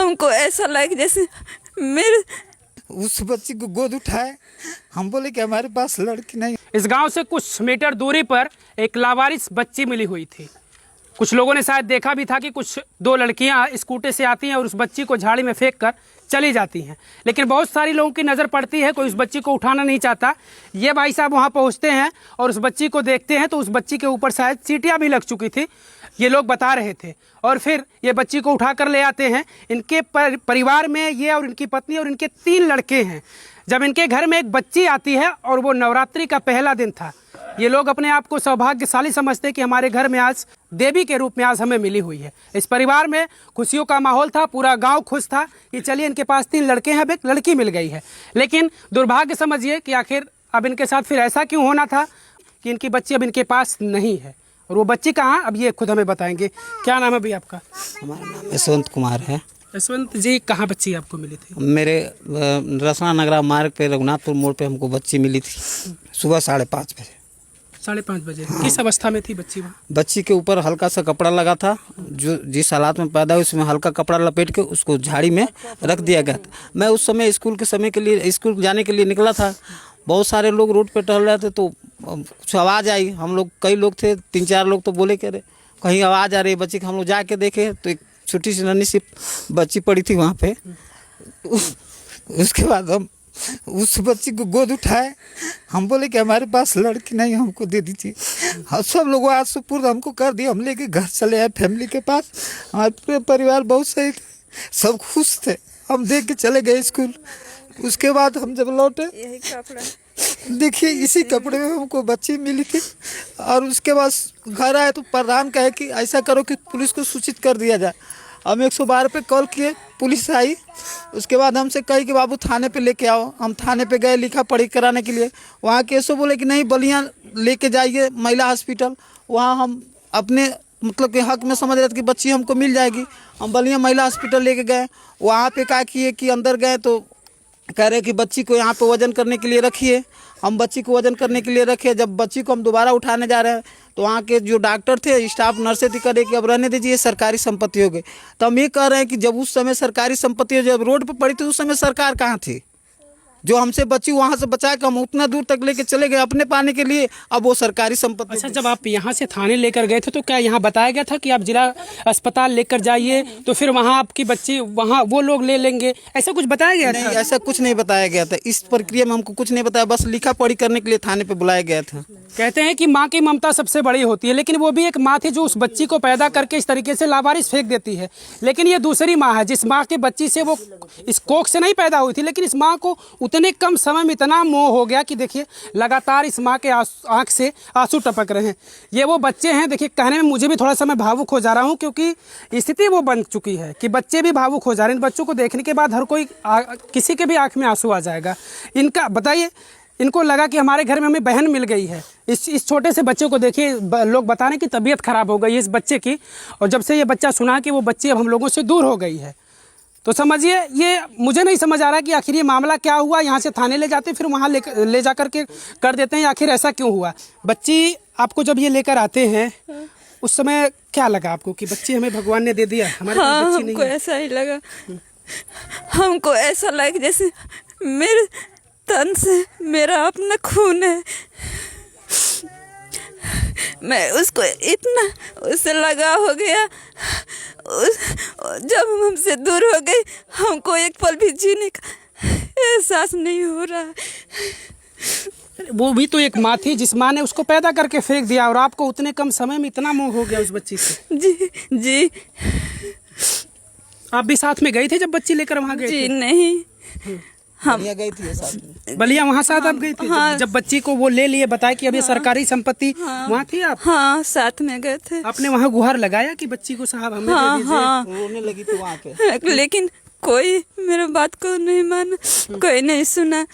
हमको ऐसा लगे जैसे मेरे उस बच्ची को गोद उठाए। हम बोले कि हमारे पास लड़की नहीं। इस गांव से कुछ मीटर दूरी पर एक लावारिस बच्ची मिली हुई थी। कुछ लोगों ने शायद देखा भी था कि कुछ दो लड़कियां स्कूटर से आती हैं और उस बच्ची को झाड़ी में फेंक कर चली जाती हैं, लेकिन बहुत सारी लोगों की नज़र पड़ती है, कोई उस बच्ची को उठाना नहीं चाहता। ये भाई साहब वहाँ पहुँचते हैं और उस बच्ची को देखते हैं तो उस बच्ची के ऊपर शायद चींटियाँ भी लग चुकी थी, ये लोग बता रहे थे। और फिर ये बच्ची को उठा कर ले आते हैं। इनके परिवार में ये और इनकी पत्नी और इनके 3 लड़के हैं। जब इनके घर में एक बच्ची आती है और वो नवरात्रि का पहला दिन था, ये लोग अपने आप को सौभाग्यशाली समझते कि हमारे घर में आज देवी के रूप में आज हमें मिली हुई है। इस परिवार में खुशियों का माहौल था, पूरा गांव खुश था कि चलिए इनके पास 3 लड़के हैं, अब एक लड़की मिल गई है। लेकिन दुर्भाग्य समझिए कि आखिर अब इनके साथ फिर ऐसा क्यों होना था कि इनकी बच्ची अब इनके पास नहीं है। और वो बच्ची कहाँ, अब ये खुद हमें बताएंगे। क्या नाम है भैया आपका? हमारा नाम यशवंत कुमार है। यशवंत जी, कहाँ बच्ची आपको मिली थी? मेरे रसना नगरा मार्ग पे रघुनाथपुर मोड़ पे हमको बच्ची मिली थी सुबह 5:30 बजे। 5:30 बजे? किस अवस्था में थी बच्ची वहाँ? बच्ची के ऊपर हल्का सा कपड़ा लगा था, जो जिस हालात में पैदा हुई उसमें हल्का कपड़ा लपेट के उसको झाड़ी में रख दिया गया था। मैं उस समय स्कूल जाने के लिए निकला था। बहुत सारे लोग रोड पे टहल रहे थे तो कुछ आवाज़ आई। हम लोग कई लोग थे, 3-4 लोग तो बोले कि कहीं आवाज़ आ रही है बच्ची की। हम लोग जाके देखे तो एक छोटी सी नन्ही सी बच्ची पड़ी थी वहाँ पे। उसके बाद हम उस बच्ची को गोद उठाए। हम बोले कि हमारे पास लड़की नहीं, हमको दे दीजिए। हम सब लोग आज सुपुर्द हमको कर दिया। हम लेके घर चले आए फैमिली के पास। हमारे पूरे परिवार बहुत सही थे, सब खुश थे। हम देख के चले गए स्कूल। उसके बाद हम जब लौटे, यही कपड़ा देखिए इसी कपड़े में हमको बच्ची मिली थी। और उसके बाद घर आए तो प्रधान कहे कि ऐसा करो कि पुलिस को सूचित कर दिया जाए। हम 112 पे कॉल किए, पुलिस आई। उसके बाद हमसे कही कि बाबू थाने पे लेके आओ। हम थाने पे गए लिखा पढ़ी कराने के लिए। वहाँ केसो बोले कि नहीं, बलिया लेके जाइए महिला हॉस्पिटल। वहाँ हम अपने मतलब के हक में समझ रहे थे कि बच्ची हमको मिल जाएगी। हम बलिया महिला हॉस्पिटल लेके गए। वहाँ पे क्या किए कि अंदर गए तो कह रहे कि बच्ची को यहाँ पे वजन करने के लिए रखिए। हम बच्ची को वजन करने के लिए रखे। जब बच्ची को हम दोबारा उठाने जा रहे हैं तो वहाँ के जो डॉक्टर थे, स्टाफ नर्सें थी, करे कि अब रहने दीजिए, सरकारी संपत्ति हो गई। तो हम ये कह रहे हैं कि जब उस समय सरकारी संपत्ति जब रोड पे पड़ी थी उस समय सरकार कहाँ थी? जो हमसे बच्ची वहाँ से बचा के हम उतना दूर तक लेके चले गए अपने पाने के लिए, अब वो सरकारी संपत्ति। अच्छा, जब आप यहाँ से थाने लेकर गए थे तो क्या यहाँ बताया गया था कि आप जिला अस्पताल लेकर जाइए तो फिर वहाँ आपकी बच्ची वहाँ वो लोग ले लेंगे, ऐसा कुछ बताया गया नहीं, था? ऐसा कुछ नहीं बताया गया था। इस प्रक्रिया में हमको कुछ नहीं बताया, बस लिखा पढ़ी करने के लिए थाने पे बुलाया गया था। कहते हैं कि माँ की ममता सबसे बड़ी होती है, लेकिन वो भी एक माँ थी जो उस बच्ची को पैदा करके इस तरीके से लावारिस फेंक देती है। लेकिन ये दूसरी माँ है जिस माँ के बच्ची से वो इस कोख से नहीं पैदा हुई थी, लेकिन इस माँ को उतने कम समय में इतना मोह हो गया कि देखिए लगातार इस माँ के आँख से आंसू टपक रहे हैं। ये वो बच्चे हैं, देखिए कहने में मुझे भी थोड़ा सा मैं भावुक हो जा रहा हूँ, क्योंकि स्थिति वो बन चुकी है कि बच्चे भी भावुक हो जा रहे हैं। इन बच्चों को देखने के बाद हर कोई किसी के भी आँख में आंसू आ जाएगा। इनका बताइए, इनको लगा कि हमारे घर में हमें बहन मिल गई है। इस छोटे से बच्चे को देखिए, लोग बता रहे हैं कि तबीयत खराब हो गई है इस बच्चे की, और जब से ये बच्चा सुना कि वो बच्ची अब हम लोगों से दूर हो गई है तो समझिए, ये मुझे नहीं समझ आ रहा कि आखिर ये मामला क्या हुआ। यहाँ से थाने ले जाते फिर वहाँ ले जा करके कर देते हैं, आखिर ऐसा क्यों हुआ? बच्ची आपको जब ये लेकर आते हैं उस समय क्या लगा आपको कि बच्ची हमें भगवान ने दे दिया, हमारे पास बच्ची नहीं है? हमको ऐसा ही लगा। हमको ऐसा लगा जैसे मेरे तन से मेरा अपना खून है। मैं उसको इतना उससे लगा हो गया, जब हमसे दूर हो गई हमको एक पल भी जीने का एहसास नहीं हो रहा है। वो भी तो एक माँ थी जिस माँ ने उसको पैदा करके फेंक दिया, और आपको उतने कम समय में इतना मोह हो गया उस बच्ची से। जी जी। आप भी साथ में गए थे जब बच्ची लेकर वहाँ गए जी थे? नहीं, हम गई थी साथ में। बलिया वहाँ साथ आप गई थी? हाँ। जब बच्ची को वो ले लिए, बताया कि अब ये सरकारी संपत्ति, वहाँ थी आप? हाँ, साथ में गए थे। आपने वहाँ गुहार लगाया कि बच्ची को साहब हमें दे दीजिए? हाँ, रोने लगी थी वहाँ पे, लेकिन कोई मेरे बात को नहीं माना, कोई नहीं सुना।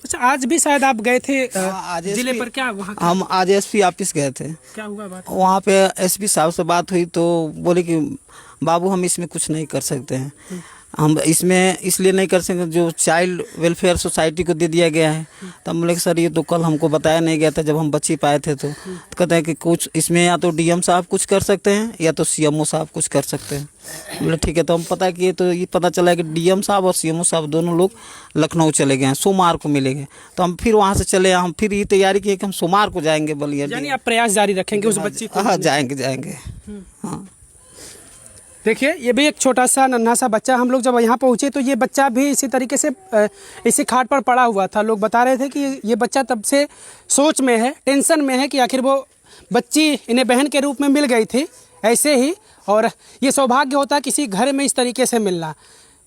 अच्छा, आज भी शायद आप गए थे आज जिले पर, क्या वहाँ हम आज एसपी ऑफिस गए थे। क्या हुआ बात? वहाँ पे एसपी साहब से बात हुई तो बोले कि बाबू हम इसमें कुछ नहीं कर सकते हैं। हम इसमें इसलिए नहीं कर सकते, जो चाइल्ड वेलफेयर सोसाइटी को दे दिया गया है। तो हम बोले सर ये तो कल हमको बताया नहीं गया था जब हम बच्ची पाए थे। तो कहते हैं कि कुछ इसमें या तो डीएम साहब कुछ कर सकते हैं या तो सीएमओ साहब कुछ कर सकते हैं। बोले ठीक है। तो हम पता किए तो ये पता चला कि डीएम साहब और सीएमओ साहब दोनों लोग लखनऊ चले गए हैं, सोमवार को मिलेंगे। तो हम फिर वहाँ से चले, हम फिर ये तैयारी किए कि हम सोमवार को जाएंगे बलिया। यानी आप प्रयास जारी रखेंगे उस बच्ची को? हाँ जाएंगे। हाँ देखिए ये भी एक छोटा सा नन्हा सा बच्चा, हम लोग जब यहाँ पहुँचे तो ये बच्चा भी इसी तरीके से इसी खाट पर पड़ा हुआ था। लोग बता रहे थे कि ये बच्चा तब से सोच में है, टेंशन में है कि आखिर वो बच्ची इन्हें बहन के रूप में मिल गई थी ऐसे ही। और ये सौभाग्य होता है किसी घर में इस तरीके से मिलना,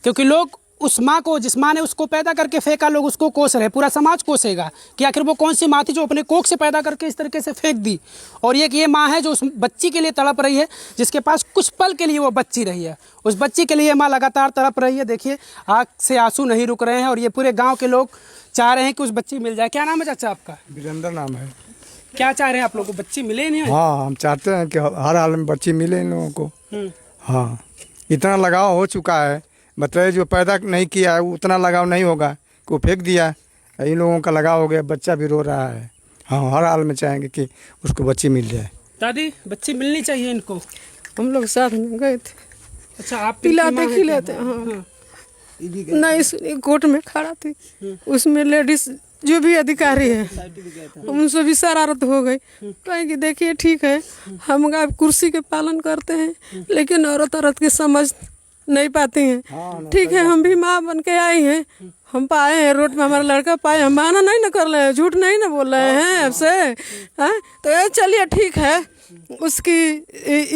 क्योंकि लोग उस माँ को, जिस माँ ने उसको पैदा करके फेंका, लोग उसको कोस रहे, पूरा समाज कोसेगा कि आखिर वो कौन सी माँ थी जो अपने कोख से पैदा करके इस तरीके से फेंक दी। और ये माँ है जो उस बच्ची के लिए तड़प रही है, जिसके पास कुछ पल के लिए वो बच्ची रही है। उस बच्ची के लिए माँ लगातार तड़प रही है। देखिए आँख से आंसू नहीं रुक रहे हैं और ये पूरे गाँव के लोग चाह रहे हैं कि उस बच्ची मिल जाए। क्या नाम है चाचा आपका? वीरेंद्र नाम है। क्या चाह रहे हैं आप लोग को, बच्ची मिले नहीं? हाँ हम चाहते हैं कि हर हाल में बच्ची मिले इन लोगों को। हाँ इतना लगाव हो चुका है, मतलब जो पैदा नहीं किया है उतना लगाव नहीं होगा कि वो फेंक दिया, इन लोगों का लगाव हो गया, बच्चा भी रो रहा है। हाँ हर हाल में चाहेंगे कि उसको बच्ची मिल जाए। दादी बच्ची मिलनी चाहिए इनको। हम लोग साथ में गए थे। अच्छा आप पिलाते खिलाते। हाँ नहीं सुनी, कोर्ट में खड़ा थी, उसमें लेडीज जो भी अधिकारी है उनसे भी शरारत हो गई। कहें कि देखिए ठीक है हम कुर्सी के पालन करते हैं लेकिन औरत की समझ नहीं पाती हैं। ठीक है हम भी माँ बन के आई हैं, हम पाए हैं रोड में हमारा लड़का पाए, हम माना नहीं ना कर रहे हैं, झूठ नहीं ना बोल रहे हैं आपसे। हाँ तो ये चलिए ठीक है, उसकी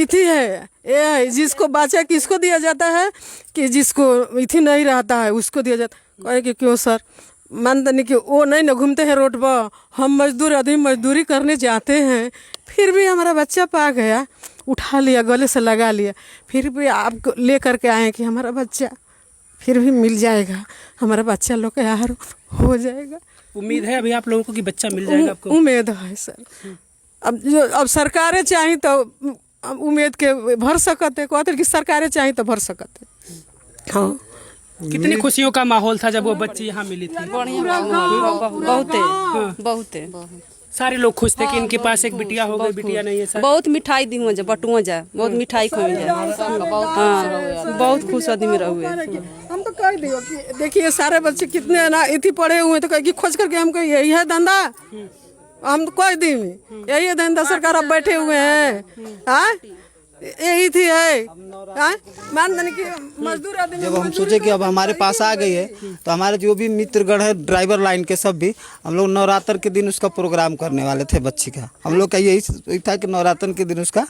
इथी है ये जिसको बच्चा किसको दिया जाता है कि जिसको इथी नहीं रहता है उसको दिया जाता। कहे कि क्यों सर, मानते नहीं कि वो नहीं ना घूमते हैं रोड पर, हम मजदूर आदमी मजदूरी करने जाते हैं, फिर भी हमारा बच्चा पा गया, उठा लिया, गले से लगा लिया, फिर भी आप ले करके आए कि हमारा बच्चा फिर भी मिल जाएगा, हमारा बच्चा लोग का यार हो जाएगा। उम्मीद है अभी आप लोगों को कि बच्चा मिल जाएगा आपको? उम्मीद है सर। अब सरकारें चाही तो उम्मीद के भर सकते, कहते कि सरकारें चाही तो भर सकते। हाँ कितनी खुशियों का माहौल था जब वो बच्ची यहाँ मिली थी? बहुते सारे लोग खुश थे कि इनके पास एक बिटिया हो गई, बिटिया नहीं है सर। बहुत मिठाई दी हुआ बटुआ जाए, बहुत मिठाई खुआ जाए। हाँ बहुत खुश आदमी रहुए। हम तो कह दियो कि देखिए सारे बच्चे कितने ना इतनी पढ़े हुए तो कह खोज करके हमको यही है धंधा, हम तो कह दी यही है धंधा, सरकार अब बैठे हुए हैं। हाँ यही थी है मान कि मजदूर आदमी। जब हम सोचे कि अब हमारे पास आ गई है तो हमारे जो भी मित्रगण है ड्राइवर लाइन के सब भी, हम लोग नवरात्र के दिन उसका प्रोग्राम करने वाले थे बच्ची का। हम लोग का यही था कि नवरात्र के दिन उसका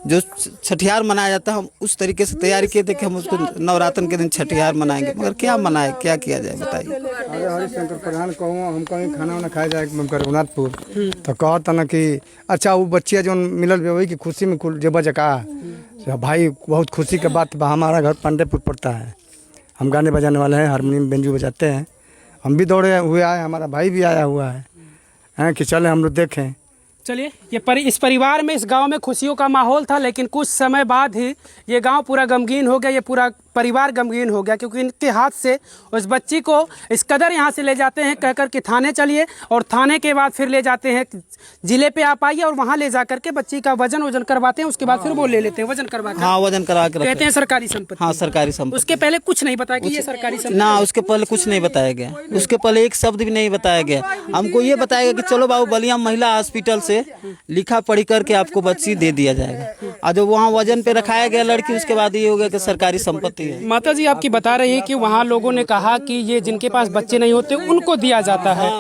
जो छठियार मनाया जाता है हम उस तरीके से तैयारी किए थे कि हम उसको नवरात्र के दिन छठियार मनाएंगे, मगर क्या मनाए, क्या किया जाए बताइए। अरे हरिशंकर प्रधान कहूँ हम कहीं खाना वाना खाए जाए रघुनाथपुर तो कहता ना कि अच्छा वो बच्चिया जो मिलल वही की खुशी में जेबा जका भाई बहुत खुशी के बात। हमारा घर पांडेपुर पड़ता है, हम गाने बजाने वाले हैं, हारमोनियम बेंजू बजाते हैं, हम भी दौड़े हुए आए, हमारा भाई भी आया हुआ है कि चले हम लोग देखें। चलिए इस परिवार में, इस गांव में खुशियों का माहौल था, लेकिन कुछ समय बाद ही ये गांव पूरा गमगीन हो गया, ये पूरा परिवार गमगीन हो गया, क्योंकि इनके हाथ से उस बच्ची को इस कदर यहाँ से ले जाते हैं कहकर कि थाने चलिए, और थाने के बाद फिर ले जाते हैं जिले पे आप आइए और वहाँ ले जा करके बच्ची का वजन करवाते हैं, उसके बाद फिर वो ले लेते हैं वजन करवा कर। हाँ वजन करा के कहते हैं सरकारी संपत्ति। हाँ सरकारी संपत्ति। उसके पहले कुछ नहीं बताया कि ये सरकारी संपत्ति ना, उसके पहले कुछ नहीं बताया गया, उसके पहले एक शब्द भी नहीं बताया गया। हमको ये बताया गया कि चलो बाबू बलिया महिला हॉस्पिटल से लिखा पढ़ी करके आपको बच्ची दे दिया जाएगा, और जब वहाँ वजन पे रखाया गया लड़की, उसके बाद ये हो गया कि सरकारी संपत्ति है। माता जी आपकी बता रही है कि वहाँ लोगों ने कहा कि ये जिनके पास बच्चे नहीं होते उनको दिया जाता है,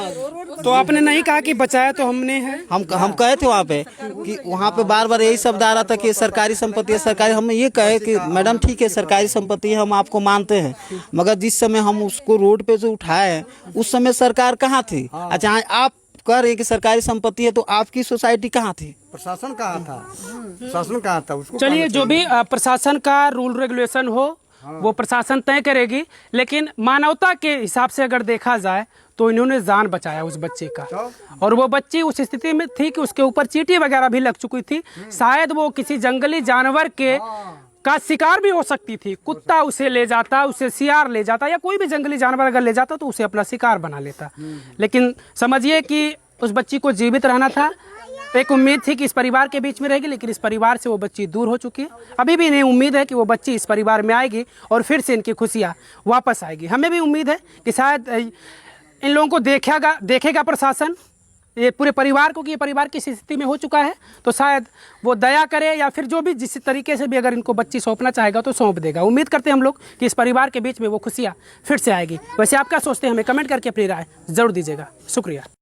तो आपने नहीं कहा कि बचाया तो हमने है। हम कहे थे वहाँ पे कि वहाँ पे बार बार यही शब्द आ रहा था कि सरकारी संपत्ति है, सरकारी। हम ये कहे कि मैडम ठीक है सरकारी संपत्ति है, हम आपको मानते हैं, मगर जिस समय हम उसको रोड पे से उठाए उस समय सरकार कहाँ थी? अच्छा आप कह रहे हैं कि सरकारी संपत्ति है, तो आपकी सोसाइटी कहाँ थी? प्रशासन कहाँ था? प्रशासन कहाँ था? उसको चलिए जो भी प्रशासन का रूल रेगुलेशन हो वो प्रशासन तय करेगी, लेकिन मानवता के हिसाब से अगर देखा जाए तो इन्होंने जान बचाया उस बच्चे का, और वो बच्ची उस स्थिति में थी कि उसके ऊपर चींटी वगैरह भी लग चुकी थी, शायद वो किसी जंगली जानवर के का शिकार भी हो सकती थी। कुत्ता उसे ले जाता, उसे सियार ले जाता, या कोई भी जंगली जानवर अगर ले जाता तो उसे अपना शिकार बना लेता। लेकिन समझिए कि उस बच्ची को जीवित रहना था। एक उम्मीद थी कि इस परिवार के बीच में रहेगी, लेकिन इस परिवार से वो बच्ची दूर हो चुकी है। अभी भी इन्हें उम्मीद है कि वो बच्ची इस परिवार में आएगी और फिर से इनकी खुशियाँ वापस आएगी। हमें भी उम्मीद है कि शायद इन लोगों को देखेगा प्रशासन, ये पूरे परिवार को, कि ये परिवार किस स्थिति में हो चुका है, तो शायद वो दया करे, या फिर जो भी जिस तरीके से भी अगर इनको बच्ची सौंपना चाहेगा तो सौंप देगा। उम्मीद करते हैं हम लोग कि इस परिवार के बीच में वो खुशियाँ फिर से आएगी। वैसे आप क्या सोचते हैं, हमें कमेंट करके अपनी राय ज़रूर दीजिएगा। शुक्रिया।